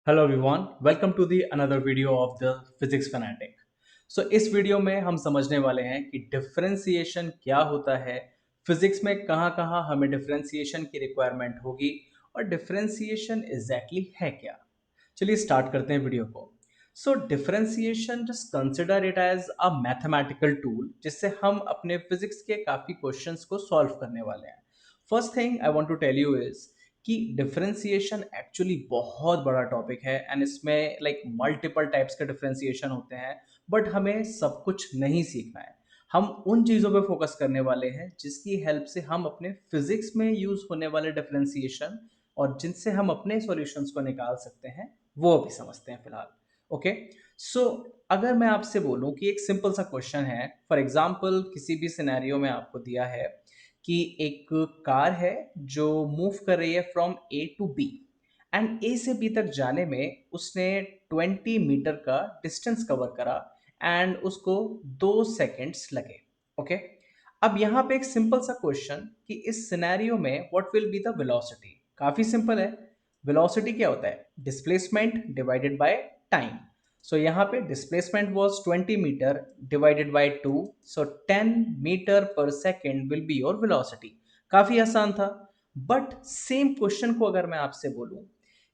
Hello everyone, welcome to the another video of the physics fanatic. So इस video में हम समझने वाले हैं कि डिफरेंशिएशन क्या होता है, फिजिक्स में कहाँ कहाँ हमें डिफरेंशिएशन की रिक्वायरमेंट होगी और डिफरेंशिएशन एग्जैक्टली है क्या। चलिए स्टार्ट करते हैं वीडियो को। So differentiation just consider it as a mathematical tool जिससे हम अपने फिजिक्स के काफ़ी क्वेश्चंस को सॉल्व करने वाले हैं। First thing I want to tell you is कि डिफरेंशिएशन एक्चुअली बहुत बड़ा टॉपिक है एंड इसमें लाइक मल्टीपल टाइप्स के डिफरेंशिएशन होते हैं। बट हमें सब कुछ नहीं सीखना है। हम उन चीज़ों पे फोकस करने वाले हैं जिसकी हेल्प से हम अपने फिजिक्स में यूज होने वाले डिफरेंशिएशन और जिनसे हम अपने सॉल्यूशंस को निकाल सकते हैं वो अभी समझते हैं फिलहाल। ओके। सो अगर मैं आपसे बोलूं कि एक सिंपल सा क्वेश्चन है, फॉर एग्जांपल किसी भी सिनेरियो में आपको दिया है कि एक कार है जो मूव कर रही है from A to B and A से बी तक जाने में उसने 20 मीटर का डिस्टेंस कवर करा एंड उसको 2 सेकेंड्स लगे। ओके। अब यहाँ पे एक सिंपल सा क्वेश्चन कि इस सिनेरियो में what will be the velocity. काफी सिंपल है। वेलोसिटी क्या होता है? Displacement divided by time. So यहाँ पे displacement was 20 metre divided by 2, so 10 metre per second will be your velocity. काफी आसान था। बट सेम क्वेश्चन को अगर मैं आपसे बोलूं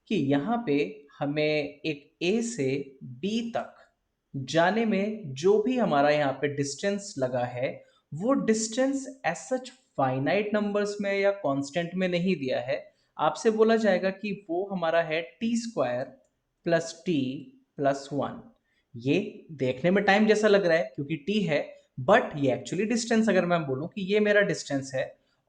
कि यहाँ पे हमें एक ए से बी तक जाने में जो भी हमारा यहाँ पे डिस्टेंस लगा है वो distance as such finite numbers में या कांस्टेंट में नहीं दिया है। आपसे बोला जाएगा कि वो हमारा है t² + t+1। ये देखने में टाइम जैसा लग रहा है क्योंकि t है, बट ये एक्चुअली डिस्टेंस। अगर मैं बोलूं कि ये मेरा डिस्टेंस है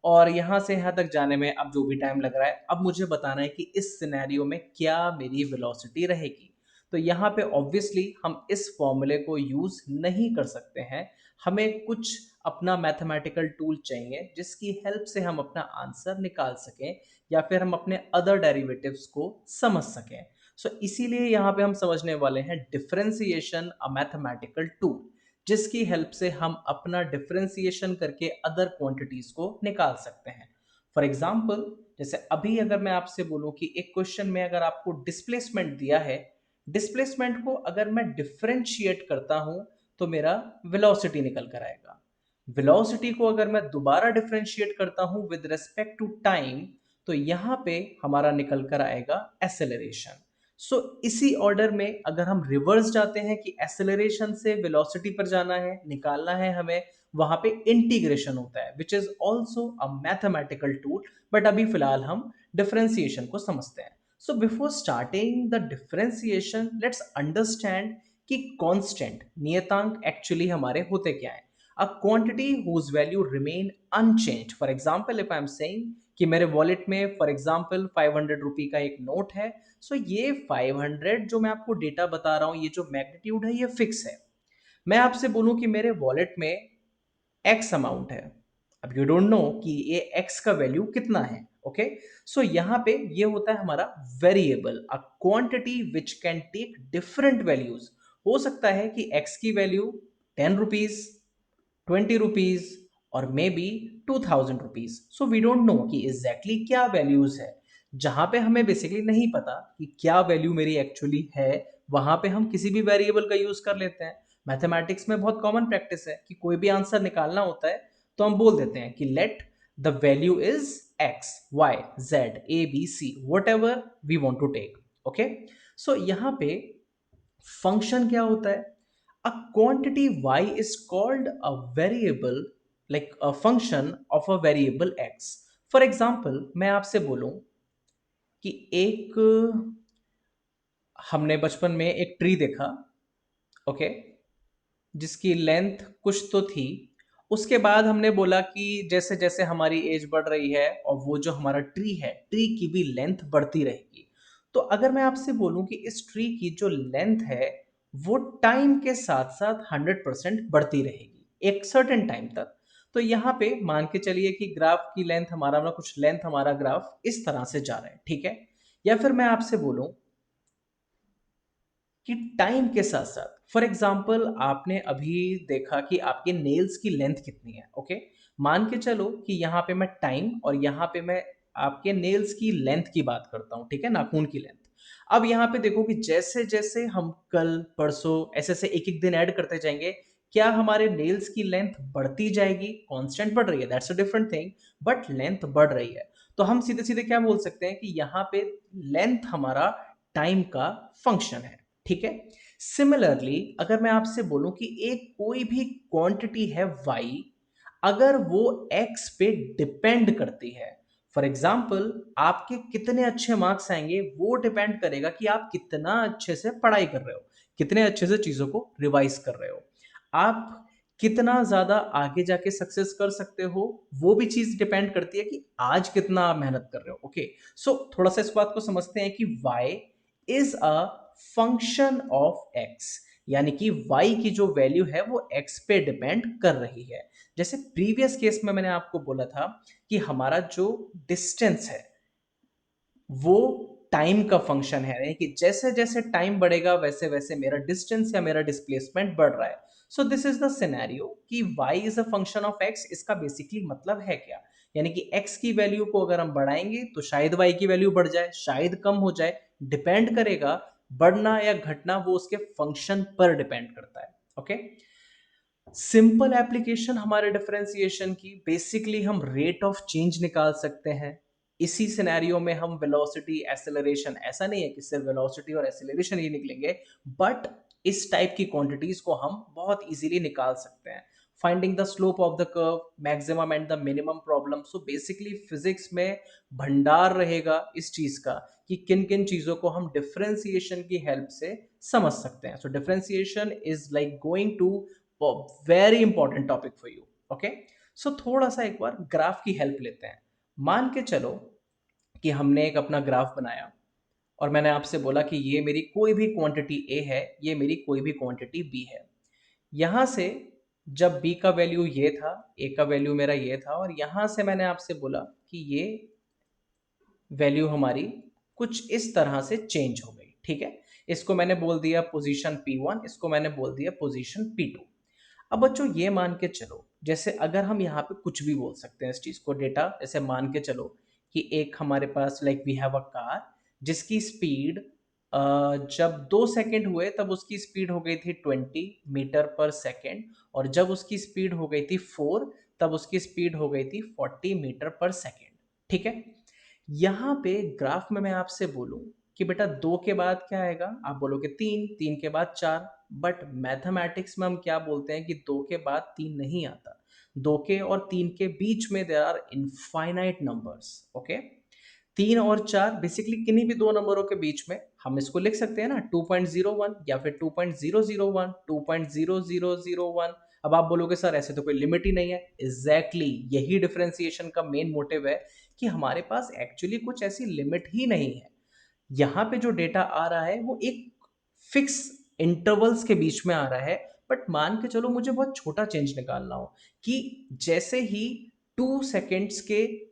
और यहां से यहां तक जाने में अब जो भी टाइम लग रहा है, अब मुझे बताना है कि इस सिनेरियो में क्या मेरी वेलोसिटी रहेगी। तो यहाँ पे ऑब्वियसली हम इस फॉर्मूले को यूज नहीं कर सकते हैं। हमें कुछ अपना मैथमेटिकल टूल चाहिए जिसकी हेल्प से हम अपना आंसर निकाल सकें या फिर हम अपने अदर डेरिवेटिव्स को समझ सकें। सो इसीलिए यहाँ पे हम समझने वाले हैं डिफरेंशिएशन अ मैथमेटिकल टूल, जिसकी हेल्प से हम अपना डिफरेंशिएशन करके अदर क्वांटिटीज को निकाल सकते हैं। फॉर एग्जाम्पल, जैसे अभी अगर मैं आपसे बोलूं कि एक क्वेश्चन में अगर आपको डिस्प्लेसमेंट दिया है, डिस्प्लेसमेंट को अगर मैं डिफरेंशिएट करता हूं तो मेरा वेलोसिटी निकल कर आएगा। वेलोसिटी को अगर मैं दोबारा डिफरेंशिएट करता हूं विद रिस्पेक्ट टू टाइम तो यहां पे हमारा निकल कर आएगा एसेलरेशन। सो इसी ऑर्डर में अगर हम रिवर्स जाते हैं कि एसेलरेशन से वेलोसिटी पर जाना है, निकालना है हमें, वहां पे इंटीग्रेशन होता है which is also a mathematical tool. But अभी फिलहाल हम डिफरेंशिएशन को समझते हैं। So before starting the differentiation let's understand कि कांस्टेंट नियतांक एक्चुअली हमारे होते क्या है। A quantity whose value remain unchange. For example if I am saying कि मेरे वॉलेट में फॉर एग्जांपल 500 रुपी का एक नोट है। सो ये 500 जो मैं आपको डेटा बता रहा हूं, ये जो मैग्नीट्यूड है ये फिक्स है। मैं आपसे बोलूं कि मेरे वॉलेट में एक्स अमाउंट है। अब यू डोंट नो कि ये एक्स का वैल्यू कितना है। ओके। सो यहां पे ये होता है हमारा variable, a quantity which can take different values. हो सकता है कि एक्स की वैल्यू 10 रुपीज, 20 रुपीज और may be 2000 rupees. So we don't know कि एग्जैक्टली क्या वैल्यूज है। जहां पे हमें बेसिकली नहीं पता कि क्या वैल्यू मेरी एक्चुअली है, वहां पे हम किसी भी वेरिएबल का यूज कर लेते हैं। मैथमेटिक्स में बहुत कॉमन प्रैक्टिस है कि कोई भी आंसर निकालना होता है तो हम बोल देते हैं कि let the value is x, y, z, a, b, c, whatever we want to take. Okay. So यहां पे फंक्शन क्या होता है? A quantity y is called a variable, like a function of a variable x. For example, मैं आपसे बोलूं कि एक हमने बचपन में एक ट्री देखा। ओके। जिसकी लेंथ कुछ तो थी। उसके बाद हमने बोला कि जैसे जैसे हमारी एज बढ़ रही है और वो जो हमारा ट्री है, ट्री की भी लेंथ बढ़ती रहेगी। तो अगर मैं आपसे बोलूं कि इस ट्री की जो लेंथ है वो टाइम के साथ साथ 100% बढ़ती रहेगी एक सर्टेन टाइम तक। तो यहाँ पे मान के चलिए कि ग्राफ की लेंथ हमारा ना कुछ लेंथ हमारा ग्राफ इस तरह से जा रहा है, ठीक है। या फिर मैं आपसे बोलूं कि टाइम के साथ साथ, फॉर एग्जाम्पल आपने अभी देखा कि आपके नेल्स की लेंथ कितनी है। ओके। मान के चलो कि यहाँ पे मैं टाइम और यहाँ पे मैं आपके नेल्स की लेंथ की बात करता हूँ, ठीक है, नाखून की लेंथ। अब यहाँ पे देखो कि जैसे जैसे हम कल परसों ऐसे ऐसे एक एक दिन ऐड करते जाएंगे, क्या हमारे नेल्स की लेंथ बढ़ती जाएगी? कांस्टेंट बढ़ रही है, that's a different thing, but length बढ़ रही है। तो हम सीधे सीधे क्या बोल सकते हैं कि यहाँ पे लेंथ हमारा टाइम का फंक्शन है, ठीक है। सिमिलरली अगर मैं आपसे बोलूं कि एक कोई भी क्वांटिटी है y, अगर वो x पे डिपेंड करती है, फॉर एग्जाम्पल आपके कितने अच्छे मार्क्स आएंगे वो डिपेंड करेगा कि आप कितना अच्छे से पढ़ाई कर रहे हो, कितने अच्छे से चीजों को रिवाइज कर रहे हो, आप कितना ज्यादा आगे जाके सक्सेस कर सकते हो, वो भी चीज डिपेंड करती है कि आज कितना आप मेहनत कर रहे हो। ओके, सो थोड़ा सा इस बात को समझते हैं कि y is a function of x, यानी कि y की जो वैल्यू है वो x पे डिपेंड कर रही है। जैसे प्रीवियस केस में मैंने आपको बोला था कि हमारा जो डिस्टेंस है वो टाइम का फंक्शन है, यानी कि जैसे जैसे टाइम बढ़ेगा वैसे वैसे मेरा डिस्टेंस या मेरा डिस्प्लेसमेंट बढ़ रहा है। So this is the scenario कि y is a function of x। इसका बेसिकली मतलब है क्या, यानी कि x की वैल्यू को अगर हम बढ़ाएंगे तो शायद y की वैल्यू बढ़ जाए, शायद कम हो जाए, डिपेंड करेगा, बढ़ना या घटना वो उसके फंक्शन पर डिपेंड करता है। ओके, सिंपल एप्लीकेशन हमारे डिफरेंशिएशन की, बेसिकली हम रेट ऑफ चेंज निकाल सकते हैं। इसी सिनेरियो में हम वेलोसिटी एक्सेलरेशन, ऐसा नहीं है कि सिर्फ वेलोसिटी और एक्सेलरेशन ही निकलेंगे, बट इस टाइप की क्वांटिटीज को हम बहुत इजीली निकाल सकते हैं। Finding the slope of the curve, maximum and the minimum problem. So basically physics में भंडार रहेगा इस चीज का कि किन किन चीजों को हम डिफरेंशिएशन की हेल्प से समझ सकते हैं। So differentiation is like going to very important topic for you. Okay, so थोड़ा सा एक बार ग्राफ की हेल्प लेते हैं। मान के चलो कि हमने एक अपना ग्राफ बनाया और मैंने आपसे बोला कि ये मेरी कोई भी क्वांटिटी ए है, ये मेरी कोई भी क्वांटिटी बी है। यहां से जब बी का वैल्यू ये था, ए का वैल्यू मेरा ये था, और यहां से मैंने आपसे बोला कि ये वैल्यू हमारी कुछ इस तरह से चेंज हो गई, ठीक है। इसको मैंने बोल दिया पोजीशन P1, इसको मैंने बोल दिया पोजीशन P2। अब बच्चों ये मान के चलो, जैसे अगर हम यहाँ पे कुछ भी बोल सकते हैं इस चीज को, डेटा जैसे मान के चलो कि एक हमारे पास like we have a car जिसकी स्पीड जब 2 सेकंड हुए तब उसकी स्पीड हो गई थी 20 मीटर पर सेकेंड, और जब उसकी स्पीड हो गई थी 4 तब उसकी स्पीड हो गई थी 40 मीटर पर सेकेंड, ठीक है। यहाँ पे ग्राफ में मैं आपसे बोलूं कि बेटा 2 के बाद क्या आएगा, आप बोलोगे 3, 3 के बाद 4, बट मैथमेटिक्स में हम क्या बोलते हैं कि 2 के बाद 3 नहीं आता, 2 के और 3 के बीच में there are infinite numbers. Okay, 3 और 4 बेसिकली किन्हीं भी दो नंबरों के बीच में हम इसको लिख सकते हैं ना, 2.01 या फिर 2.001, 2.0001। अब आप बोलोगे सर ऐसे तो कोई लिमिट ही नहीं है। एग्जैक्टली यही डिफरेंशिएशन का मेन मोटिव है कि हमारे पास एक्चुअली कुछ ऐसी लिमिट ही नहीं है। यहाँ पे जो डेटा आ रहा है वो एक फिक्स इंटरवल्स के बीच में आ रहा है, बट मान के चलो मुझे बहुत छोटा चेंज निकालना हो कि जैसे ही 2 सेकेंड्स के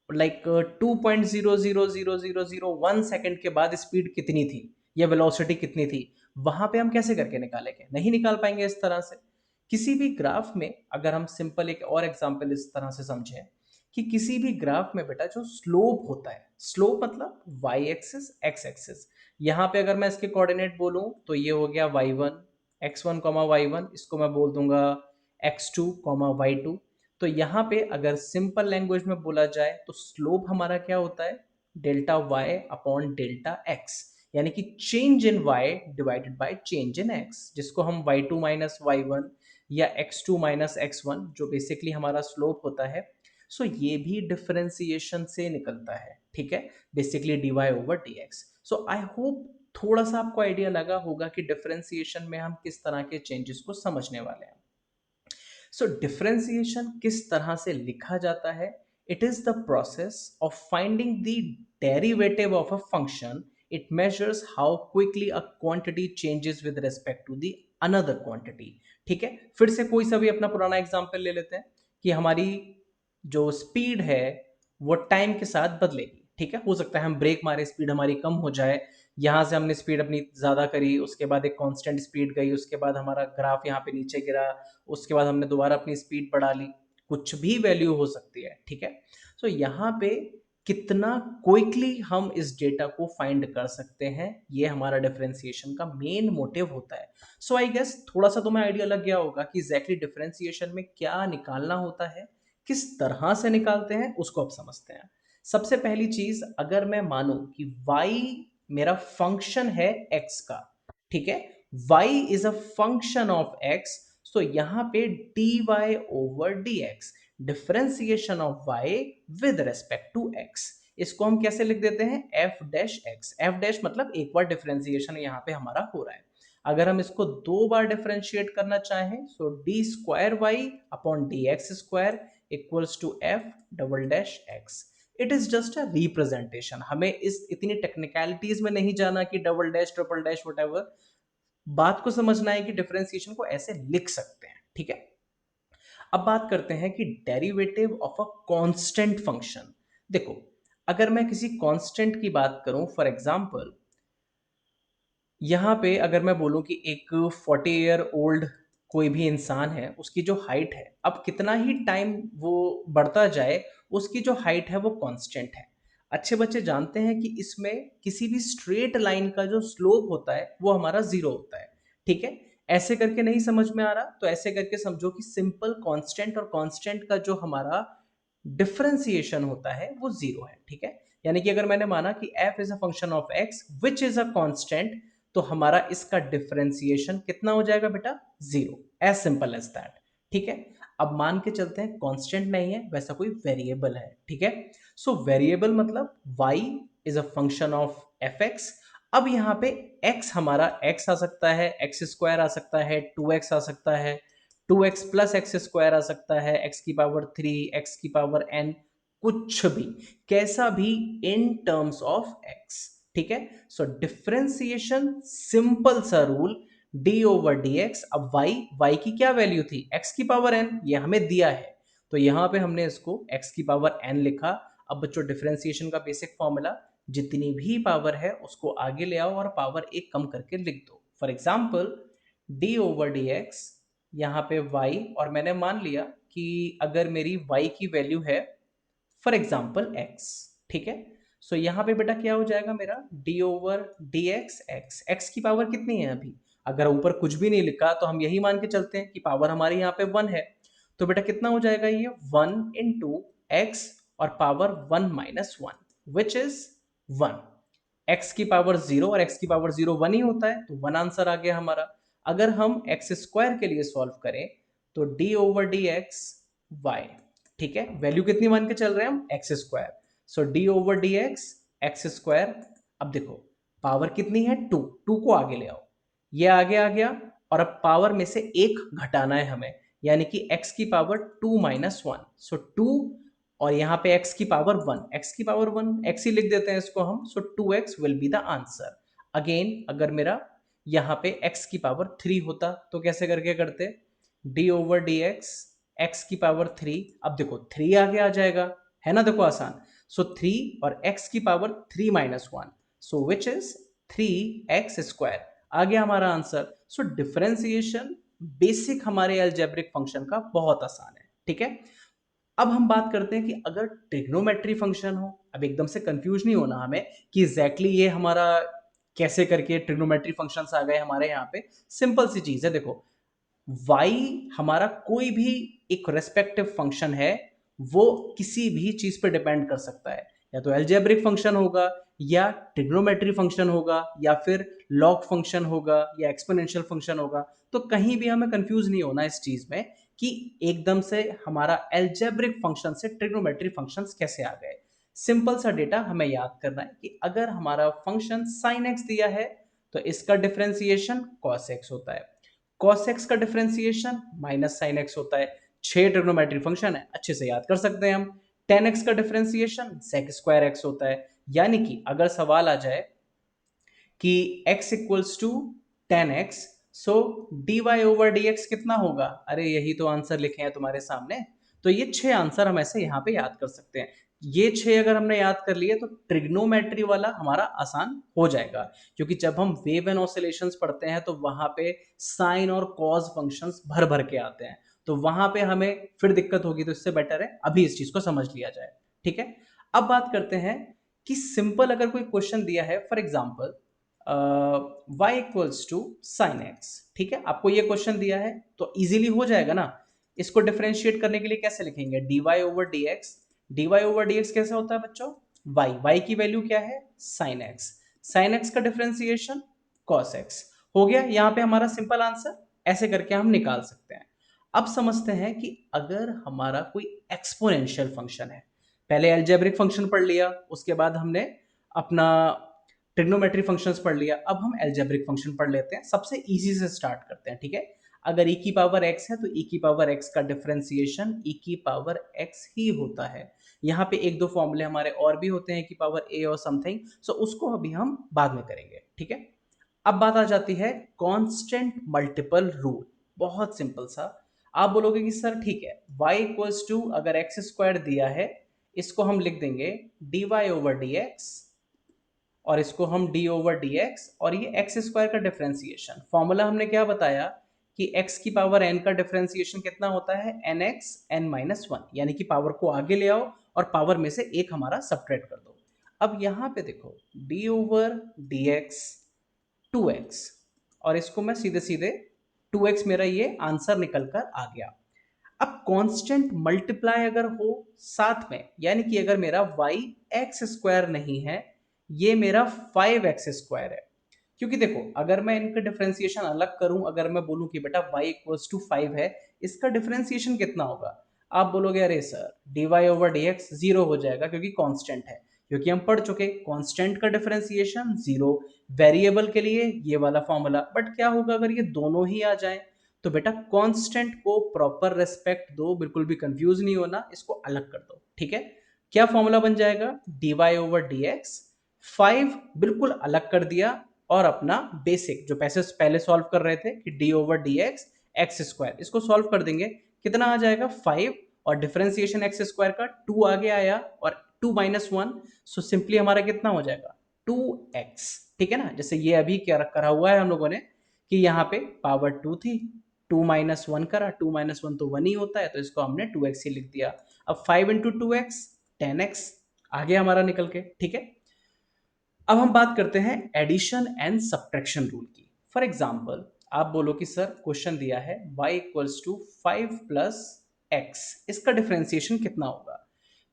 लाइक 2.0000001 सेकेंड के बाद स्पीड कितनी थी या वेलोसिटी कितनी थी, वहां पे हम कैसे करके निकालेंगे? नहीं निकाल पाएंगे इस तरह से। किसी भी ग्राफ में अगर हम सिंपल एक और एग्जांपल इस तरह से समझें कि किसी भी ग्राफ में बेटा जो स्लोप होता है, स्लोप मतलब वाई एक्सिस एक्स एक्सिस, यहाँ पे अगर मैं इसके कोऑर्डिनेट बोलूं तो ये हो गया y1, x1, y1, इसको मैं बोल दूंगा x2, y2। तो यहाँ पे अगर सिंपल लैंग्वेज में बोला जाए तो स्लोप हमारा क्या होता है, delta y upon delta x, यानी कि change in y divided by change in x, जिसको हम y2 माइनस y1 या x2 माइनस x1, जो बेसिकली हमारा स्लोप होता है। सो ये भी डिफरेंशिएशन से निकलता है, ठीक है, basically dy over dx। So I hope थोड़ा सा आपको आइडिया लगा होगा कि डिफरेंशिएशन में हम किस तरह के चेंजेस को समझने वाले हैं। सो डिफरेंशिएशन किस तरह से लिखा जाता है? It is the process of finding the derivative of a function. It measures how quickly a quantity changes with respect to the another quantity. ठीक है, फिर से कोई सा भी अपना पुराना एग्जांपल ले लेते हैं कि हमारी जो स्पीड है वो टाइम के साथ बदलेगी। ठीक है, हो सकता है हम ब्रेक मारे, स्पीड हमारी कम हो जाए, यहाँ से हमने स्पीड अपनी ज़्यादा करी, उसके बाद एक कांस्टेंट स्पीड गई, उसके बाद हमारा ग्राफ यहाँ पे नीचे गिरा, उसके बाद हमने दोबारा अपनी स्पीड बढ़ा ली, कुछ भी वैल्यू हो सकती है। ठीक है, तो यहाँ पे कितना क्विकली हम इस डेटा को फाइंड कर सकते हैं, ये हमारा डिफरेंशिएशन का मेन मोटिव होता है। सो आई गेस थोड़ा सा तुम्हें आइडिया लग गया होगा कि एग्जैक्टली डिफरेंशिएशन में क्या निकालना होता है, किस तरह से निकालते हैं, उसको अब समझते हैं। सबसे पहली चीज, अगर मैं मानूं कि y मेरा फंक्शन है x का, ठीक है, y is a function of x, तो यहां पे dy over dx, differentiation of y with respect to x, इसको हम कैसे लिख देते हैं, f dash x। f dash मतलब एक बार डिफरेंशिएशन यहाँ पे हमारा हो रहा है। अगर हम इसको दो बार डिफरेंशिएट करना चाहें, so d square y upon d x square equals to f double dash x. It is just a representation, हमें इस इतनी टेक्निकलिटीज में नहीं जाना कि double dash triple dash what, बात को समझना है कि डिफरेंशिएशन को ऐसे लिख सकते हैं, ठीक है। अब बात करते हैं कि derivative of a constant function. देखो, अगर मैं किसी कांस्टेंट की बात करूं, फॉर एग्जांपल यहाँ पे अगर मैं बोलूं कि एक 40 ईयर ओल्ड कोई भी इंसान है, उसकी जो हाइट है, अब कितना ही टाइम वो बढ़ता जाए, उसकी जो हाइट है वो कांस्टेंट है। अच्छे बच्चे जानते हैं कि इसमें किसी भी स्ट्रेट लाइन का जो स्लोप होता है वो हमारा जीरो होता है, ठीक है। ऐसे करके नहीं समझ में आ रहा तो ऐसे करके समझो कि सिंपल कांस्टेंट और कांस्टेंट का जो हमारा डिफरेंशिएशन होता है वो जीरो है, ठीक है। यानी कि अगर मैंने माना कि f is a function of x which is a constant, तो हमारा इसका डिफरेंशिएशन कितना हो जाएगा बेटा, zero, as simple as that, ठीक है। अब मान के चलते हैं कांस्टेंट नहीं है, वैसा कोई वेरिएबल है, ठीक है। सो वेरिएबल मतलब y is a function of fx। अब यहाँ पे x हमारा x आ सकता है, एक्स स्क्वायर आ सकता है, 2x आ सकता है, 2x प्लस एक्स स्क्वायर आ सकता है, x की पावर 3, x की पावर n, कुछ भी, कैसा भी, इन टर्म्स ऑफ x, ठीक है। सो डिफरेंशिएशन सिंपल सा रूल, d ओवर dx। अब y की क्या वैल्यू थी, x की पावर n, ये हमें दिया है, तो यहां पे हमने इसको x की पावर n लिखा। अब बच्चों डिफरेंशिएशन का बेसिक फॉर्मूला, जितनी भी पावर है उसको आगे ले आओ और पावर एक कम करके लिख दो। For example d over dx, यहाँ पे y, और मैंने मान लिया कि अगर मेरी y की वैल्यू है फॉर एग्जाम्पल x, ठीक है। सो यहाँ पे बेटा क्या हो जाएगा मेरा, d over d x, x की पावर कितनी है अभी, अगर ऊपर कुछ भी नहीं लिखा तो हम यही मान के चलते हैं कि पावर हमारी यहाँ पे 1 है, तो बेटा कितना हो जाएगा ये, 1 इंटू एक्स और power 1 minus 1 which is 1। X की पावर 0 और एक्स की पावर 0 1 ही होता है, तो 1 आंसर आ गया हमारा। अगर हम एक्स स्क्वायर के लिए सॉल्व करें, तो d over d x y, ठीक है, वैल्यू कितनी मान के चल रहे हैं हम, x square, so d over d x x square. अब देखो पावर कितनी है, 2, 2 को आगे ले आओ, ये आगे आ गया, और अब पावर में से एक घटाना है हमें, यानी कि x की पावर 2 माइनस 1, सो 2, और यहाँ पे x की पावर 1, x की पावर 1, x ही लिख देते हैं इसको हम, सो 2x will be the answer. Again अगर मेरा यहाँ पे x की पावर 3 होता तो कैसे करके करते, d over d x x की पावर 3, अब देखो 3 आगे आ जाएगा, है ना, देखो आसान, सो 3 और x की power 3 minus 1, so which is 3x square, आ गया हमारा आंसर। सो डिफरेंशिएशन बेसिक हमारे अलजेब्रिक फंक्शन का बहुत आसान है, ठीक है। अब हम बात करते हैं कि अगर ट्रिग्नोमेट्री फंक्शन हो, अब एकदम से कंफ्यूज नहीं होना हमें कि एग्जैक्टली ये हमारा कैसे करके ट्रिग्नोमेट्री फंक्शंस आ गए हमारे यहाँ पे। सिंपल सी चीज है, देखो y हमारा कोई भी एक रेस्पेक्टिव फंक्शन है, वो किसी भी चीज पे डिपेंड कर सकता है, या तो एल्जेब्रिक फंक्शन होगा, या ट्रिग्नोमेट्री फंक्शन होगा, या फिर लॉग फंक्शन होगा, या एक्सपोनेंशियल फंक्शन होगा। तो कहीं भी हमें कंफ्यूज नहीं होना इस चीज में कि एकदम से हमारा एल्जेब्रिक फंक्शन से ट्रिग्नोमेट्री फंक्शंस कैसे आ गए। सिंपल सा डेटा हमें याद करना है कि अगर हमारा फंक्शन sin x दिया है, तो इसका डिफरेंशिएशन cos x होता है, cos x का डिफरेंशिएशन माइनस साइन x होता है। 6 ट्रिग्नोमेट्री फंक्शन है, अच्छे से याद कर सकते हैं हम। tan x का डिफरेंशिएशन sec स्क्वायर x होता है, यानी कि अगर सवाल आ जाए कि x equals to ten x, so d y over d x कितना होगा, अरे यही तो आंसर लिखे हैं तुम्हारे सामने। तो ये 6 आंसर हम ऐसे यहाँ पे याद कर सकते हैं। ये 6 अगर हमने याद कर लिए तो ट्रिग्नोमेट्री वाला हमारा आसान हो जाएगा, क्योंकि जब हम वेव एंड ऑसिलेशंस पढ़ते हैं तो वहां पे साइन और कॉज फंक्शंस भर भर के आते हैं, तो वहां पे हमें फिर दिक्कत होगी, तो इससे बेटर है अभी इस चीज को समझ लिया जाए, ठीक है। अब बात करते हैं कि सिंपल अगर कोई क्वेश्चन दिया है, for example y equals to sine x, ठीक है, आपको ये क्वेश्चन दिया है तो इजीली हो जाएगा ना। इसको डिफरेंशिएट करने के लिए कैसे लिखेंगे, dy over dx। dy over dx कैसे होता है बच्चों, y की वैल्यू क्या है, साइन एक्स, साइन एक्स का डिफरेंशिएशन cos x। हो गया, यहां पे हमारा सिंपल आंसर, ऐसे करके हम निकाल सकते हैं। अब समझते हैं कि अगर हमारा कोई एक्सपोनेंशियल फंक्शन है, पहले अलजेब्रिक फंक्शन पढ़ लिया, उसके बाद हमने अपना ट्रिग्नोमेट्री फंक्शंस पढ़ लिया, अब हम अलजेब्रिक फंक्शन पढ़ लेते हैं। सबसे इजी से स्टार्ट करते हैं, ठीक है। अगर e की पावर x है तो e की पावर x का डिफरेंशिएशन e की पावर x ही होता है। यहाँ पे एक दो फॉर्मूले हमारे और भी होते हैं, e की पावर a और समथिंग, सो उसको अभी हम बाद में करेंगे, ठीक है। अब बात आ जाती है कांस्टेंट मल्टीपल रूल, बहुत सिंपल सा। आप बोलोगे कि सर ठीक है, y इक्वल्स टू अगर एक्स स्क्वायर दिया है, इसको हम लिख देंगे dy ओवर dx, और इसको हम d ओवर dx, और ये एक्स स्क्वायर का डिफरेंशिएशन, फॉर्मूला हमने क्या बताया कि x की पावर n का डिफरेंशिएशन कितना होता है, nx n माइनस वन, यानी कि पावर को आगे ले आओ और पावर में से एक हमारा सब्ट्रैक्ट कर दो। अब यहाँ पे देखो d ओवर dx 2x, और इसको मैं सीधे सीधे 2x, मेरा ये आंसर निकल कर आ गया। अब कांस्टेंट मल्टीप्लाई अगर हो साथ में, यानी कि अगर मेरा y एक्स स्क्वायर नहीं है, ये मेरा 5x स्क्वायर है। क्योंकि देखो अगर मैं इनका डिफरेंशिएशन अलग करूं, अगर मैं बोलूं कि बेटा y इक्वल्स टू 5 है, इसका डिफरेंशिएशन कितना होगा, आप बोलोगे अरे sir dy over dx zero हो जाएगा क्योंकि कांस्टेंट है। क्योंकि हम पढ़ चुके कांस्टेंट का डिफरेंशिएशन जीरो, वेरिएबल के लिए ये वाला फॉर्मूला। बट क्या होगा अगर ये दोनों ही आ जाए, तो बेटा कांस्टेंट को प्रॉपर रेस्पेक्ट दो, बिल्कुल भी कंफ्यूज नहीं होना, इसको अलग कर दो, ठीक है। क्या फॉर्मूला बन जाएगा, dy ओवर dx, 5 बिल्कुल अलग कर दिया, और अपना बेसिक जो पैसे पहले सॉल्व कर रहे थे कि d over dx x square, इसको सॉल्व कर देंगे, कितना आ जाएगा 5, और डिफरेंशिएशन एक्स स्क्वायर का 2 आगे आया, और 2 माइनस वन, सो सिंपली हमारा कितना हो जाएगा 2x, ठीक है ना। जैसे ये अभी क्या करा हुआ है हम लोगों ने कि यहाँ पे पावर 2 थी, 2 माइनस वन करा, 2 माइनस वन तो 1 ही होता है, तो इसको हमने 2x ही लिख दिया। अब 5 इंटू 2x 10x आ गया हमारा निकल के, ठीक है। अब हम बात करते हैं एडिशन एंड सब्ट्रैक्शन रूल की। फॉर एग्जाम्पल आप बोलो कि सर क्वेश्चन दिया है y equals to 5 plus x, इसका डिफरेंशिएशन कितना होगा।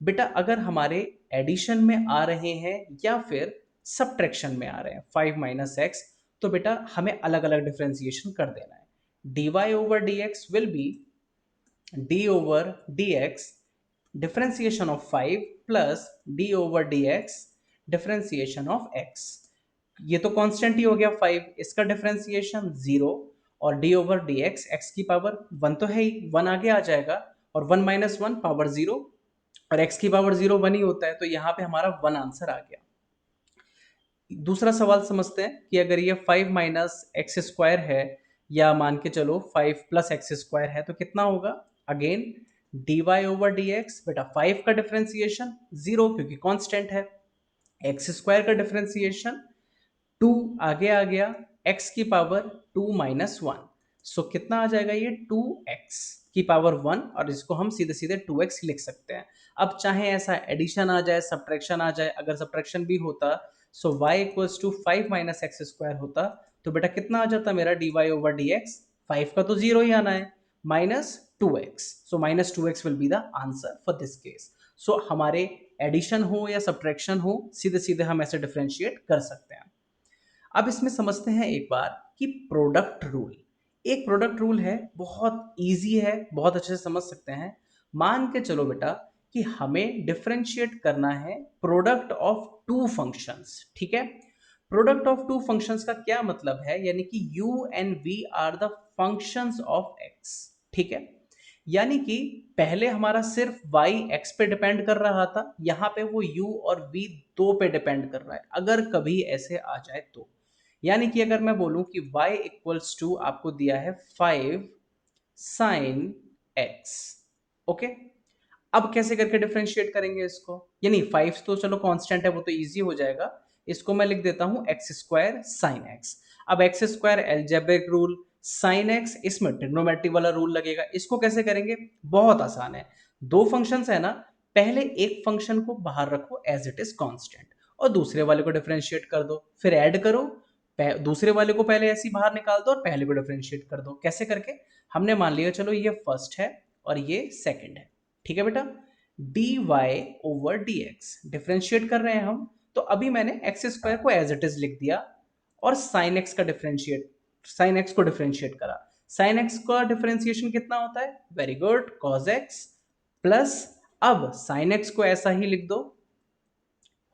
बेटा अगर हमारे एडिशन में आ रहे हैं या फिर सब्ट्रैक्शन में आ रहे हैं 5 माइनस एक्स, तो बेटा हमें अलग अलग डिफरेंशिएशन कर देना है। dy over dx will B d over dx differentiation of 5 plus d over dx differentiation of x। ये तो कांस्टेंट ही हो गया 5, इसका डिफरेंशिएशन 0, और d ओवर dx x की पावर 1 तो है ही, 1 आगे आ जाएगा, और 1 माइनस वन पावर 0, और x की पावर 0 1 ही होता है, तो यहाँ पे हमारा 1 आंसर आ गया। दूसरा सवाल समझते हैं कि अगर ये 5 माइनस एक्स स्क्वायर है, या मान के चलो 5 प्लस एक्स स्क्वायर है, तो कितना होगा, अगेन dy ओवर dx, बेटा 5 का डिफरेंशिएशन 0 क्योंकि कांस्टेंट है, एक्स स्क्वायर का डिफरेंशिएशन 2 आगे आ गया, x की पावर 2 माइनस वन, सो कितना आ जाएगा ये 2x की पावर 1, और इसको हम सीधे सीधे 2x लिख सकते हैं। अब चाहे ऐसा एडिशन आ जाए सब्ट्रैक्शन आ जाए, अगर सब्ट्रैक्शन भी होता so y equals to 5 minus x square होता, तो बेटा कितना आ जाता मेरा dy ओवर dx, 5 का तो जीरो ही आना है, minus 2x, so minus 2x will be the answer for this case. So हमारे एडिशन हो या सब्ट्रैक्शन हो, सीधे सीधे हम ऐसे डिफरेंशिएट कर सकते हैं। अब इसमें समझते हैं एक बार कि प्रोडक्ट रूल, एक प्रोडक्ट रूल है, बहुत इजी है, बहुत अच्छे से समझ सकते हैं। मान के चलो बेटा कि हमें डिफरेंशिएट करना है प्रोडक्ट ऑफ टू फंक्शंस, ठीक है। प्रोडक्ट ऑफ टू फंक्शंस का क्या मतलब है, यानी कि u and v are the functions of x, ठीक है। यानी कि पहले हमारा सिर्फ y x पे डिपेंड कर रहा था, यहां पे वो u और v दो पे डिपेंड कर रहा है, अगर कभी ऐसे आ जाए तो। यानी कि अगर मैं बोलूं कि y इक्वल्स टू आपको दिया है 5 साइन x, ओके। अब कैसे करके डिफरेंशिएट करेंगे इसको, यानी 5 तो चलो कांस्टेंट है, वो तो इजी हो जाएगा, इसको मैं लिख देता हूं एक्स स्क्वायर साइन एक्स। अब x square algebraic rule, sine x इसमें ट्रिग्नोमेट्री वाला रूल लगेगा। इसको कैसे करेंगे, बहुत आसान है, दो फंक्शंस है ना, पहले एक फंक्शन को बाहर रखो एज इट इज कांस्टेंट और दूसरे वाले को डिफरेंशिएट कर दो, फिर ऐड करो, दूसरे वाले को पहले ऐसे ही बाहर निकाल दो और पहले को डिफरेंशिएट कर दो। कैसे करके? हमने मान लिया चलो ये फर्स्ट है और ये सेकंड है, ठीक है बेटा। dy ओवर dx डिफरेंशिएट कर रहे हैं हम, तो अभी मैंने एक्स स्क्वायर को एज इट इज लिख दिया और साइन एक्स का डिफरेंशिएट, साइन एक्स को डिफरेंशिएट करा। साइन एक्स का डिफरेंशिएशन कितना होता है? Very good, cos x plus, अब साइन एक्स को ऐसा ही लिख दो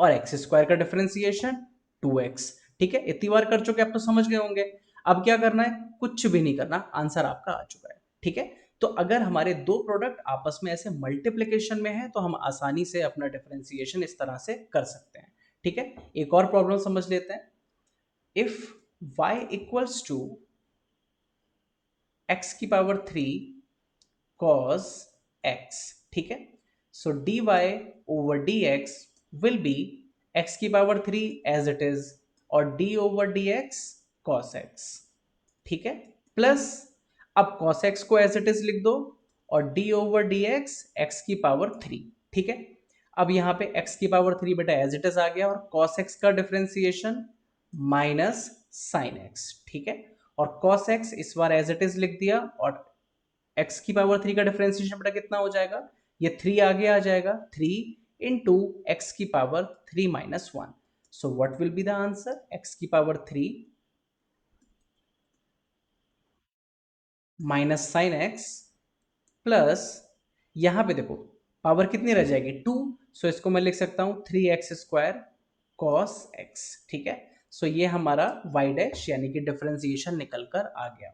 और एक्स स्क्वायर का डिफरेंशिएशन 2x। ठीक है, इतनी बार कर चुके, अब तो समझ गए होंगे। अब क्या करना है? कुछ भी नहीं करना, आंसर आपका आ चुका है। ठीक है, तो अगर हमारे दो प्रोडक्ट आपस में ऐसे मल्टीप्लिकेशन में है तो हम आसानी से अपना डिफरेंशिएशन इस तरह से कर सकते हैं। ठीक है, एक और प्रॉब्लम समझ लेते हैं। If y equals to x की पावर 3 cos x, ठीक है, so dy over dx will be x की पावर 3 एज इट इज और d over dx cos x, ठीक है, प्लस अब cos x को एज इट इज लिख दो और d ओवर dx x की पावर 3, ठीक है। अब यहां पे x की पावर 3 बेटा एज इट इज आ गया और cos x का डिफरेंशिएशन माइनस साइन x, ठीक है, और cos x इस बार एज इट इज लिख दिया और x की पावर 3 का डिफरेंशिएशन बेटा कितना हो जाएगा? ये 3 आगे आ जाएगा, 3 इंटू एक्स की power 3 minus 1। So what will be the answer? x की power 3 minus sine x plus, यहां पे देखो पावर कितनी रह जाएगी? 2, सो इसको मैं लिख सकता हूं 3x स्क्वायर cos x, ठीक है। सो ये हमारा y डैश यानी कि डिफरेंशिएशन निकल कर आ गया।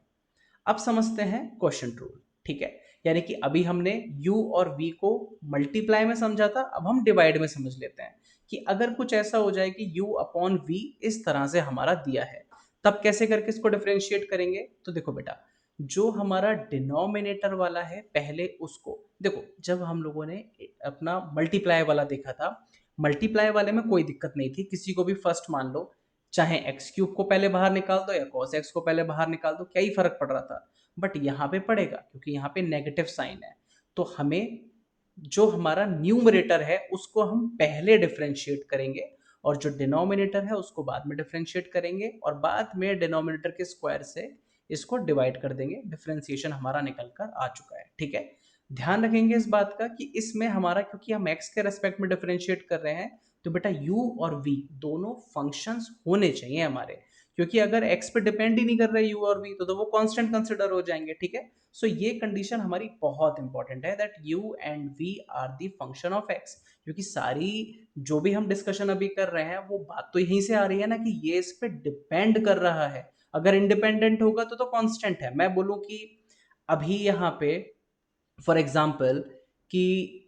अब समझते हैं क्वेश्चन रूल, ठीक है, यानी कि अभी हमने u और v को मल्टीप्लाई में समझा था, अब हम डिवाइड में समझ लेते हैं कि अगर कुछ ऐसा हो जाए कि u अपॉन v इस तरह से हमारा दिया है, तब कैसे करके इसको डिफरेंशिएट करेंगे? तो देखो बेटा, जो हमारा डिनोमिनेटर वाला है पहले उसको देखो, जब हम लोगों ने अपना मल्टीप्लाई वाला देखा था, मल्टीप्लाई वाले में कोई दिक्कत नहीं थी, किसी को भी फर्स्ट मान लो, चाहे एक्स क्यूब को पहले बाहर निकाल दो या cos एक्स को पहले बाहर निकाल दो, क्या ही फर्क पड़ रहा था। बट यहाँ पे पड़ेगा क्योंकि यहाँ पे नेगेटिव साइन है, तो हमें जो हमारा न्यूमरेटर है उसको हम पहले डिफरेंशिएट करेंगे और जो डिनोमिनेटर है उसको बाद में डिफरेंशिएट करेंगे और बाद में डिनोमिनेटर के स्क्वायर से इसको डिवाइड कर देंगे। डिफरेंशिएशन हमारा निकल कर आ चुका है, ठीक है। ध्यान रखेंगे इस बात का कि इसमें हमारा, क्योंकि हम एक्स के रेस्पेक्ट में डिफरेंशिएट कर रहे हैं, तो बेटा u और v दोनों फंक्शंस होने चाहिए हमारे, क्योंकि अगर x पे डिपेंड ही नहीं कर रहे u और v तो वो कांस्टेंट कंसिडर हो जाएंगे, ठीक है। सो ये कंडीशन हमारी बहुत इंपॉर्टेंट है that u and v are the function of x, क्योंकि सारी जो भी हम डिस्कशन अभी कर रहे हैं वो बात तो यहीं से आ रही है ना कि ये इस पे डिपेंड कर रहा है। अगर इंडिपेंडेंट होगा तो कांस्टेंट है। मैं बोलूं कि अभी यहाँ पे फॉर एग्जाम्पल कि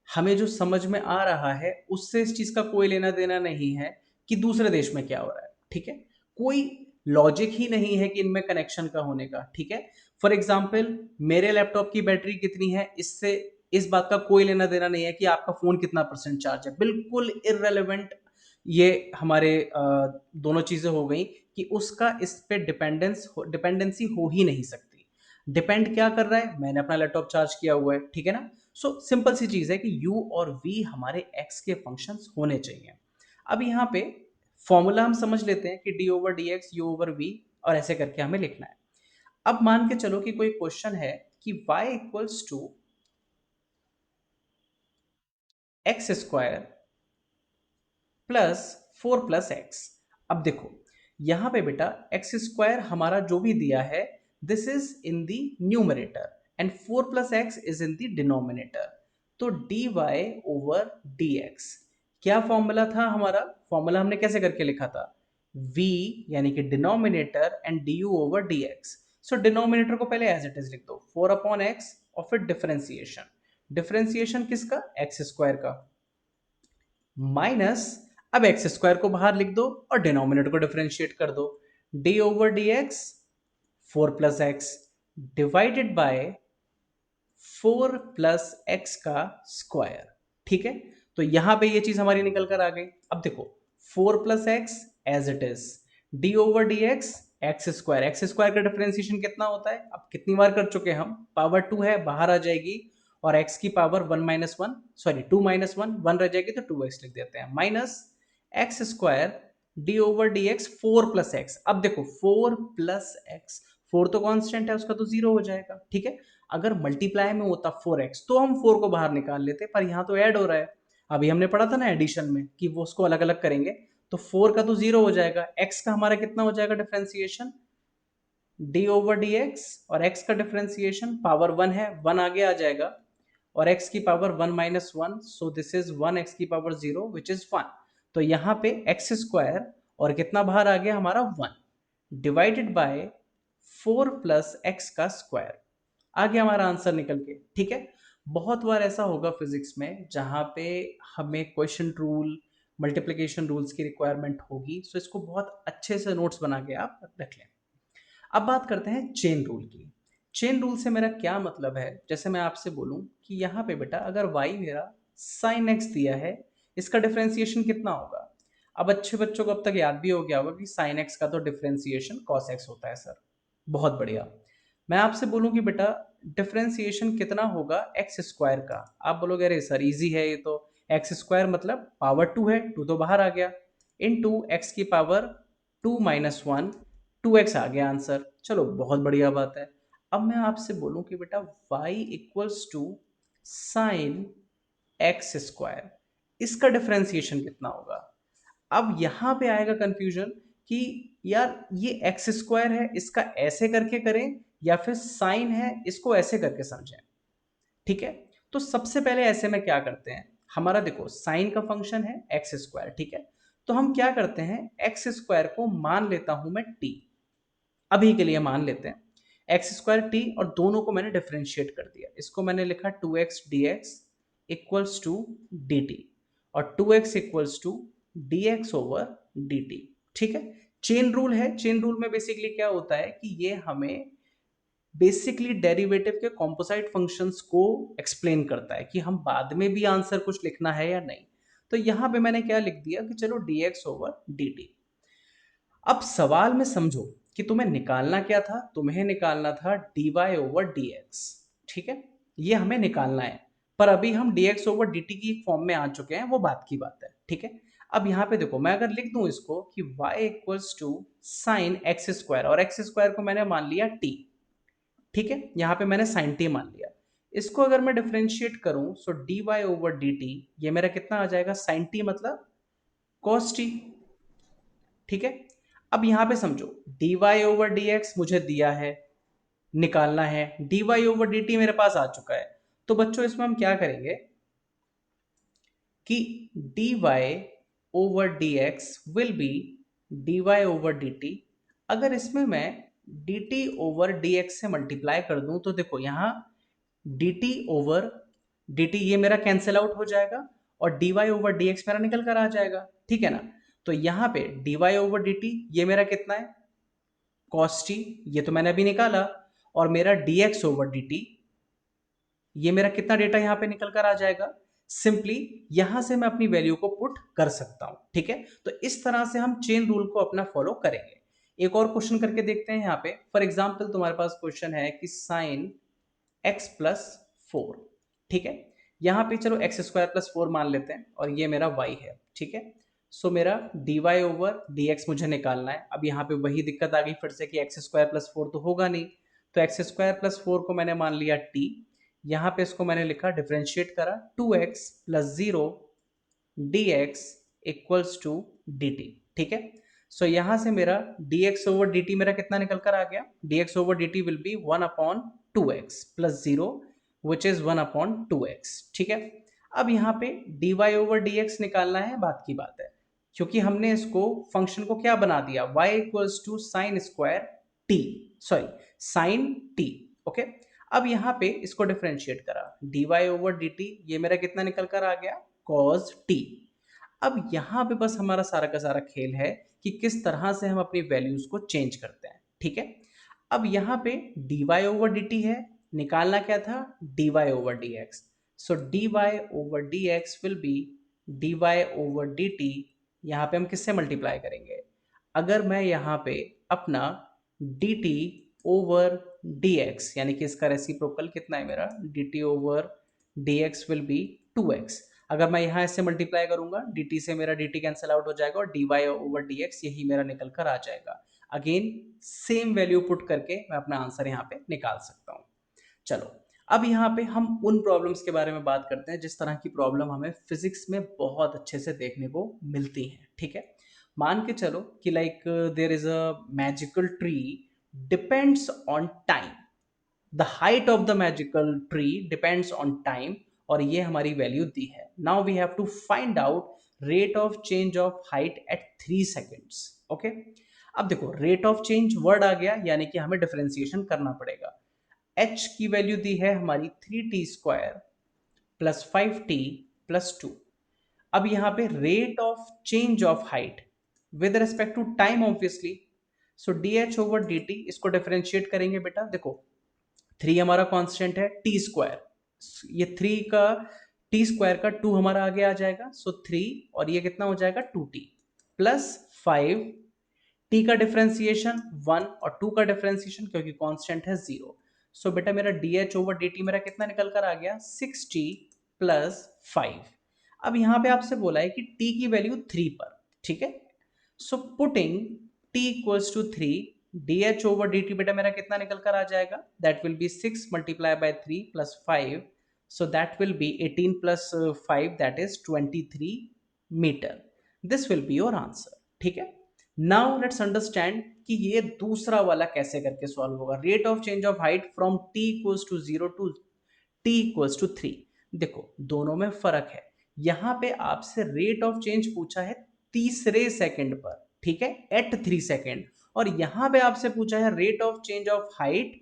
हमें जो समझ में आ रहा है उससे इस चीज का कोई लेना देना नहीं है कि दूसरे देश में क्या हो रहा है, ठीक है, कोई लॉजिक ही नहीं है कि इनमें कनेक्शन का होने का, ठीक है। फॉर एग्जाम्पल मेरे लैपटॉप की बैटरी कितनी है, इससे इस बात का कोई लेना देना नहीं है कि आपका फोन कितना परसेंट चार्ज है, बिल्कुल इररेलेवेंट। ये हमारे दोनों चीजें हो गई कि उसका इस पे डिपेंडेंसी हो ही नहीं सकती। डिपेंड क्या कर रहा है? मैंने अपना लैपटॉप चार्ज किया हुआ है, ठीक है ना। सो सिंपल सी चीज है कि u और v हमारे x के फंक्शंस होने चाहिए। अब यहाँ पे फॉर्मूला हम समझ लेते हैं कि d over d x you over v, और ऐसे करके हमें लिखना है। अब मान के चलो कि कोई क्वेश्चन है कि y equals to x square plus 4 plus x. अब देखो यहां पे बेटा एक्स स्क्वायर हमारा जो भी दिया है this is in the numerator and 4 plus x is in the denominator, तो dy ओवर dx क्या फॉर्मूला था हमारा? फॉर्मूला हमने कैसे करके लिखा था? v यानी कि denominator and du over dx। So denominator को पहले एज इट इज लिख दो 4 अपॉन एक्स और फिर डिफरेंशिएशन, डिफरेंशिएशन किसका? एक्स स्क्वायर का, माइनस, अब एक्स स्क्वायर को बाहर लिख दो और डिनोमिनेटर को डिफरेंशिएट कर दो, D over d x 4 plus x divided by 4 plus x का स्क्वायर, ठीक है। तो यहां पे ये चीज हमारी निकल कर आ गई। अब देखो 4 plus x as it is, d over d x square, x square का डिफरेंशिएशन कितना होता है? अब कितनी बार कर चुके हम, पावर 2 है बाहर आ जाएगी और x की power 1 minus one, sorry 2 minus one, 1 रह जाएगी तो 2x लिख देते हैं, minus x square D over d x 4 plus x. अब देखो 4 प्लस एक्स, 4 तो कांस्टेंट है उसका तो 0 हो जाएगा, ठीक है। अगर मल्टीप्लाई में होता 4x तो हम 4 को बाहर निकाल लेते, पर यहाँ तो ऐड हो रहा है। अभी हमने पढ़ा था ना एडिशन में कि वो उसको अलग अलग करेंगे, तो 4 का तो 0 हो जाएगा, x का हमारा कितना हो जाएगा differentiation, D over d x, और x का डिफरेंशिएशन पावर 1 है, 1 आगे आ जाएगा, और x की power 1 minus one, so this is 1 x की पावर 0 विच इज 1। तो यहाँ पे एक्स स्क्वायर और कितना बाहर आ गया हमारा 1 डिवाइडेड बाय 4 प्लस एक्स का स्क्वायर, आ गया हमारा आंसर निकल के, ठीक है। बहुत बार ऐसा होगा फिजिक्स में जहां पे हमें क्वेश्चन रूल, मल्टीप्लिकेशन रूल्स की रिक्वायरमेंट होगी, सो इसको बहुत अच्छे से नोट्स बना के आप रख लें। अब बात करते हैं चेन रूल की। चेन रूल से मेरा क्या मतलब है, जैसे मैं आपसे बोलूं कि यहाँ पे बेटा अगर y मेरा साइन x दिया है, इसका डिफरेंशिएशन कितना होगा। अब अच्छे बच्चों को अब तक याद भी हो गया होगा कि साइन x का तो डिफरेंशिएशन cos x होता है सर। बहुत बढ़िया। मैं आपसे बोलूं कि बेटा डिफरेंशिएशन कितना होगा एक्स स्क्वायर का, आप बोलोगे अरे सर इजी है ये तो, एक्स स्क्वायर मतलब पावर 2 है, 2 तो बाहर आ गया, इन टू एक्स की पावर 2 माइनस वन, 2x आ गया आंसर। चलो बहुत बढ़िया बात है। अब मैं आपसे बोलूं कि बेटा y equals to sine x square, इसका डिफरेंशिएशन कितना होगा। अब यहां पे आएगा कंफ्यूजन कि यार ये एक्स स्क्वायर है, इसका ऐसे करके करें या फिर साइन है इसको ऐसे करके समझें, ठीक है। तो सबसे पहले ऐसे में क्या करते हैं, हमारा देखो साइन का फंक्शन है एक्स स्क्वायर, ठीक है। तो हम क्या करते हैं, एक्स स्क्वायर को मान लेता हूं मैं टी, अभी के लिए मान लेते हैं एक्स स्क्वायर टी, और दोनों को मैंने डिफ्रेंशिएट कर दिया, इसको मैंने लिखा 2x dx equals to dt, और 2x equals to dx over dt, ठीक है। चेन रूल है, चेन रूल में बेसिकली क्या होता है कि ये हमें बेसिकली डेरिवेटिव के कॉम्पोसाइट फंक्शंस को एक्सप्लेन करता है कि हम बाद में भी आंसर कुछ लिखना है या नहीं। तो यहां पे मैंने क्या लिख दिया कि चलो dx ओवर dt। अब सवाल में समझो कि तुम्हें निकालना क्या था, तुम्हें निकालना था dy ओवर dx, ठीक है, ये हमें निकालना है। पर अभी हम dx ओवर dt की फॉर्म में आ चुके हैं, वो बात की बात है, ठीक है। अब यहाँ पे देखो मैं अगर लिख दूं इसको कि y equals to sine x square, और एक्स स्क्वायर को मैंने मान लिया t, ठीक है, यहाँ पे मैंने साइन t मान लिया। इसको अगर मैं डिफ्रेंशिएट करूं सो dy ओवर dt, ये मेरा कितना आ जाएगा, साइन t मतलब cos t, ठीक है। अब यहां पे समझो dy ओवर dx मुझे दिया है, निकालना है, dy ओवर dt मेरे पास आ चुका है। तो बच्चों इसमें हम क्या करेंगे कि dy over dx will B dy over dt। अगर इसमें मैं dt ओवर dx से मल्टीप्लाई कर दूं तो देखो यहां dt ओवर dt ये मेरा कैंसिल आउट हो जाएगा, और dy ओवर dx मेरा निकल कर आ जाएगा, ठीक है ना। तो यहां पे dy ओवर dt ये मेरा कितना है, cos t, ये तो मैंने अभी निकाला, और मेरा dx ओवर dt ये मेरा कितना डेटा यहां पे निकल कर आ जाएगा। सिंपली यहां से मैं अपनी वैल्यू को पुट कर सकता हूं, ठीक है। तो इस तरह से हम चेन रूल को अपना फॉलो करेंगे। एक और क्वेश्चन करके देखते हैं यहाँ पे। फॉर एग्जाम्पल तुम्हारे पास क्वेश्चन है कि साइन एक्स प्लस 4, ठीक है। यहाँ पे चलो एक्स स्क्वायर प्लस 4 मान लेते हैं, और ये मेरा y है, ठीक है। सो मेरा dy ओवर dx मुझे निकालना है। अब यहाँ पे वही दिक्कत आ गई फिर से कि एक्स स्क्वायर प्लस 4 तो होगा नहीं, तो एक्स स्क्वायर प्लस 4 को मैंने मान लिया t, यहाँ पे इसको मैंने लिखा डिफ्रेंशिएट करा 2x plus 0 dx equals to dt, ठीक है। सो यहां से मेरा dx ओवर dt मेरा कितना निकल कर आ गया, dx over dt will be 1 upon 2x plus 0 which is 1 upon 2x, ठीक है। अब यहाँ पे dy ओवर dx निकालना है, बात की बात है, क्योंकि हमने इसको फंक्शन को क्या बना दिया, y equals to sine square t, sorry sine t, okay. अब यहाँ पे इसको डिफरेंशिएट करा dy ओवर dt ये मेरा कितना निकल कर आ गया, cos t। अब यहाँ पे बस हमारा सारा का सारा खेल है कि किस तरह से हम अपनी वैल्यूज को चेंज करते हैं, ठीक है। अब यहाँ पे dy ओवर dt है, निकालना क्या था, dy over dx। So dy over dx will B dy over dt, यहाँ पे हम किससे मल्टीप्लाई करेंगे, अगर मैं यहाँ पे अपना dt ओवर dx यानी कि इसका रेसिप्रोकल कितना है मेरा dt over dx will B 2x। अगर मैं यहाँ इससे मल्टीप्लाई करूंगा dt से मेरा dt कैंसिल आउट हो जाएगा और dy ओवर dx यही मेरा निकल कर आ जाएगा। अगेन सेम वैल्यू पुट करके मैं अपना आंसर यहाँ पे निकाल सकता हूँ। चलो अब यहाँ पे हम उन प्रॉब्लम्स के बारे में बात करते हैं जिस तरह की प्रॉब्लम हमें फिजिक्स में बहुत अच्छे से देखने को मिलती हैं। ठीक है, मान के चलो कि like there is a magical tree depends on time, the height of the magical tree depends on time, और ये हमारी वैल्यू दी है। Now we have to find out rate of change of height at 3 seconds. Okay, अब देखो rate of change word आ गया यानी कि हमें डिफरेंशिएशन करना पड़ेगा। h की वैल्यू दी है हमारी 3t² प्लस 5t प्लस 2। अब यहाँ पे rate of change of height with respect to time obviously, so dh over dt इसको डिफरेंशिएट करेंगे बेटा। देखो 3 हमारा कांस्टेंट है, t², ये 3 का t² का 2 हमारा आगे आ जाएगा, सो 3 और ये कितना हो जाएगा 2t प्लस 5, t का डिफरेंशिएशन 1 और 2 का डिफरेंशिएशन क्योंकि कांस्टेंट है 0। सो बेटा मेरा dh ओवर dt मेरा कितना निकल कर आ गया 6t प्लस 5। अब यहाँ पे आपसे बोला है कि t की वैल्यू 3 पर, ठीक है। So putting t equals to 3, dh over dt बेटा मेरा कितना निकल कर आ जाएगा, that will be 6 multiply by 3 plus 5, so that will be 18 plus 5 that is 23 meter. This will be your answer. ठीक है, नाउ लेट्स अंडरस्टैंड कि ये दूसरा वाला कैसे करके सॉल्व होगा। Rate of change of height from t equals to 0 to t equals to 3। देखो दोनों में फर्क है, यहां पे आपसे रेट ऑफ चेंज पूछा है तीसरे सेकंड पर, ठीक है, एट 3 सेकंड, और यहां पे आपसे पूछा है rate of change of height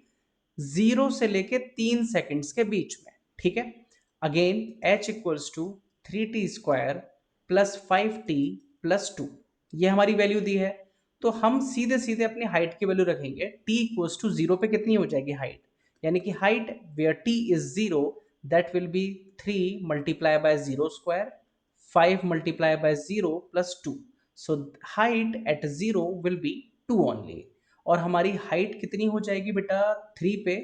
0 से लेके 3 सेकंड्स के बीच में। ठीक है, again h equals to 3t² plus 5t plus 2, ये हमारी वैल्यू दी है। तो हम सीधे सीधे अपनी हाइट की वैल्यू रखेंगे, t इक्वल्स टू 0 पे कितनी हो जाएगी हाइट, यानी कि height where t is 0 that will be 3 multiply by 0², 5 multiply by 0 plus 2, so height at 0 will be 2 only. और हमारी हाइट कितनी हो जाएगी बेटा 3 पे,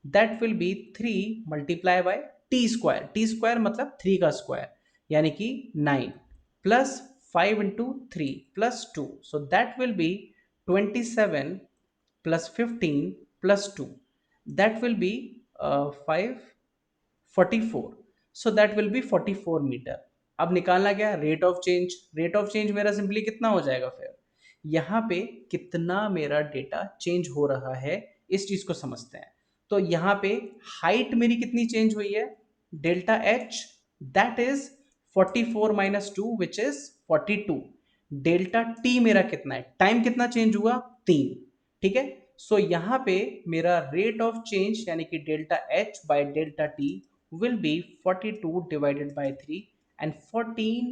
that will be 3 multiply by t² मतलब 3 का स्क्वायर यानी कि 9 plus 5 into 3 plus 2, so that will be 27 plus 15 plus 2, that will be 5 44, so that will be 44 meter. अब निकालना क्या है rate of change, rate of change मेरा सिंपली कितना हो जाएगा, फिर यहाँ पे कितना मेरा डेटा चेंज हो रहा है इस चीज को समझते हैं। तो यहाँ पे हाइट मेरी कितनी चेंज हुई है, delta H that is 44 minus 2 which is 42। Delta T मेरा कितना है, टाइम कितना चेंज हुआ 3, ठीक है। सो यहाँ पे मेरा रेट ऑफ चेंज यानी कि delta h by delta t will be 42 divided by 3 and 14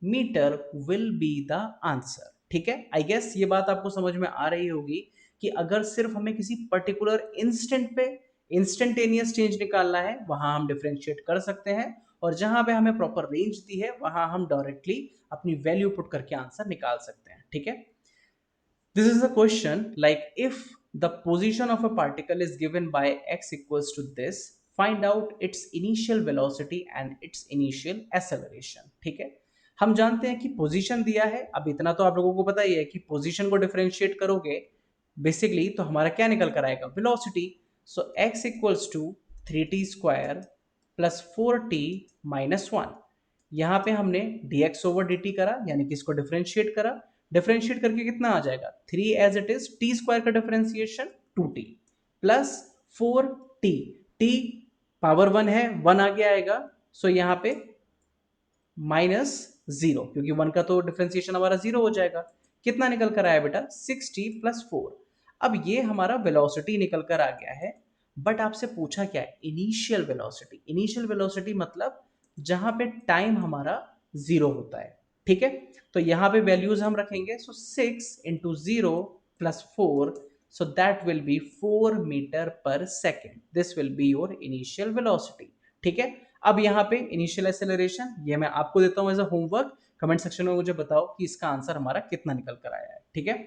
meter will be the answer। ठीक है, आई गेस ये बात आपको समझ में आ रही होगी कि अगर सिर्फ हमें किसी पर्टिकुलर इंस्टेंट पे इंस्टेंटेनियस चेंज निकालना है वहां हम डिफरेंशिएट कर सकते हैं, और जहां पे हमें प्रॉपर रेंज दी है वहां हम डायरेक्टली अपनी वैल्यू पुट करके आंसर निकाल सकते हैं। ठीक है, this is a question like if the position of a particle is given by x equals to this, find out its initial velocity and its initial acceleration। ठीक है, हम जानते हैं कि पोजीशन दिया है, अब इतना तो आप लोगों को पता ही है कि पोजीशन को डिफरेंशिएट करोगे बेसिकली तो हमारा क्या निकल कर आएगा velocity. So x equals to 3t² plus 4t minus 1। यहाँ पे हमने dx ओवर dt करा यानी कि इसको डिफरेंशिएट करा, डिफरेंशिएट करके कितना आ जाएगा 3 एज इट इज t² का differentiation 2t plus 4t, t power 1 है 1 आगे आएगा, सो यहाँ पे माइनस 0 क्योंकि 1 का तो डिफरेंशिएशन हमारा 0 हो जाएगा। कितना निकल कर आया बेटा 6t प्लस 4। अब ये हमारा वेलोसिटी निकल कर आ गया है, बट आपसे पूछा क्या है इनिशियल वेलोसिटी। इनिशियल वेलोसिटी मतलब जहां पे टाइम हमारा 0 होता है। ठीक है, तो यहाँ पे वैल्यूज हम रखेंगे, so 6 into 0 plus 4, so that will be 4 metre per second. This will be your initial velocity. ठीक है, अब यहाँ पे इनिशियल एक्सेलरेशन ये मैं आपको देता हूँ as a homework, comment section में मुझे बताओ कि इसका आंसर हमारा कितना निकल कर आया है। ठीक है,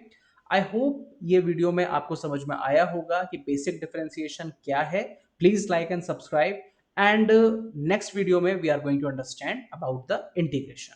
आई होप ये वीडियो में आपको समझ में आया होगा कि बेसिक डिफरेंशिएशन क्या है। Please like and subscribe and next video में we are going to understand about the integration.